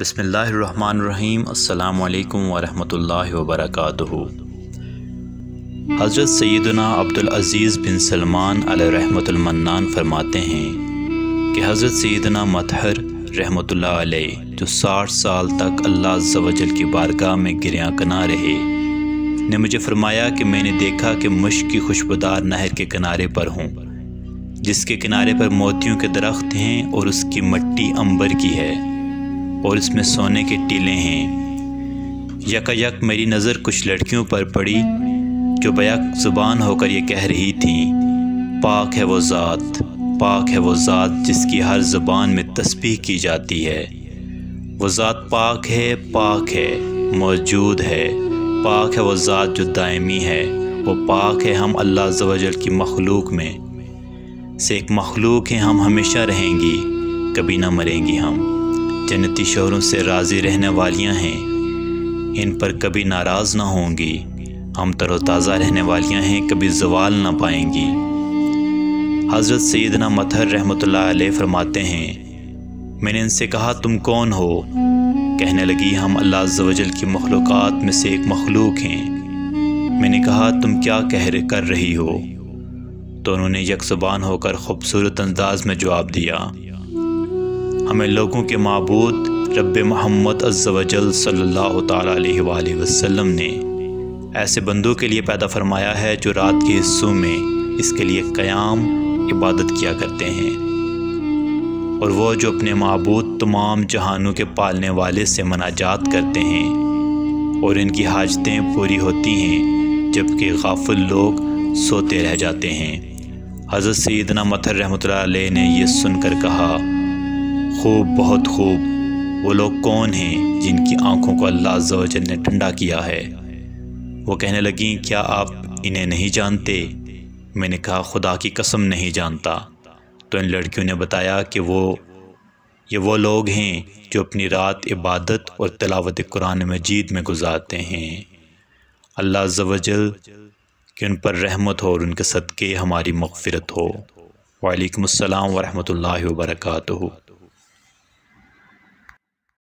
بسم اللہ الرحمن الرحیم۔ السلام علیکم ورحمۃ اللہ وبرکاتہ۔ حضرت سیدنا عبدالعزیز بن سلمان علیہ رحمۃ المنان فرماتے ہیں کہ حضرت سیدنا مطہر رحمۃ اللہ علیہ جو 60 سال تک اللہ عز و جل کی بارگاہ میں گریاں کنا رہے نے مجھے فرمایا کہ میں نے دیکھا کہ مشک کی خوشبودار نہر کے کنارے پر ہوں، جس کے کنارے پر موتیوں کے درخت ہیں اور اس کی مٹی عنبر کی ہے اور اس میں سونے کے ٹیلے ہیں۔ یک میری نظر کچھ لڑکیوں پر پڑی جو بیک زبان ہو کر یہ کہہ رہی تھیں، پاک ہے وہ ذات، پاک ہے وہ ذات جس کی ہر زبان میں تسبیح کی جاتی ہے۔ وہ ذات پاک ہے، موجود ہے، پاک ہے وہ ذات جو دائمی ہے، وہ پاک ہے۔ ہم اللہ عز و جل کی مخلوق میں سے ایک مخلوق ہیں، ہم ہمیشہ رہیں گی، کبھی نہ مریں گی۔ ہم جنتی شوہروں سے راضی رہنے والیاں ہیں، ان پر کبھی ناراض نہ ہوں گی۔ ہم تر و تازہ رہنے والیاں ہیں، کبھی زوال نہ پائیں گی۔ حضرت سیدنا مطہر رحمۃ اللہ علیہ فرماتے ہیں، میں نے ان سے کہا تم کون ہو؟ کہنے لگی ہم اللہ عز و جل کی مخلوقات میں سے ایک مخلوق ہیں۔ میں نے کہا تم کیا کر رہی ہو؟ تو انہوں نے یک زبان ہو کر خوبصورت انداز میں جواب دیا، ہمیں لوگوں کے معبود رب محمد عز و جل صلی اللہ تعالیٰ علیہ وآلہ وسلم نے ایسے بندوں کے لیے پیدا فرمایا ہے جو رات کے حصوں میں اس کے لیے قیام عبادت کیا کرتے ہیں، اور وہ جو اپنے معبود تمام جہانوں کے پالنے والے سے مناجات کرتے ہیں اور ان کی حاجتیں پوری ہوتی ہیں جبکہ غافل لوگ سوتے رہ جاتے ہیں۔ حضرت سیدنا مطہر رحمۃ اللہ علیہ نے یہ سن کر کہا، خوب، بہت خوب۔ وہ لوگ کون ہیں جن کی آنکھوں کو اللہ عز و جل نے ٹھنڈا کیا ہے؟ وہ کہنے لگیں، کیا آپ انہیں نہیں جانتے؟ میں نے کہا خدا کی قسم نہیں جانتا۔ تو ان لڑکیوں نے بتایا کہ یہ وہ لوگ ہیں جو اپنی رات عبادت اور تلاوت قرآن مجید میں گزارتے ہیں۔ اللہ عز و جل کہ ان پر رحمت ہو اور ان کے صدقے ہماری مغفرت ہو۔ وعلیکم السلام ورحمۃ اللہ وبرکاتہ۔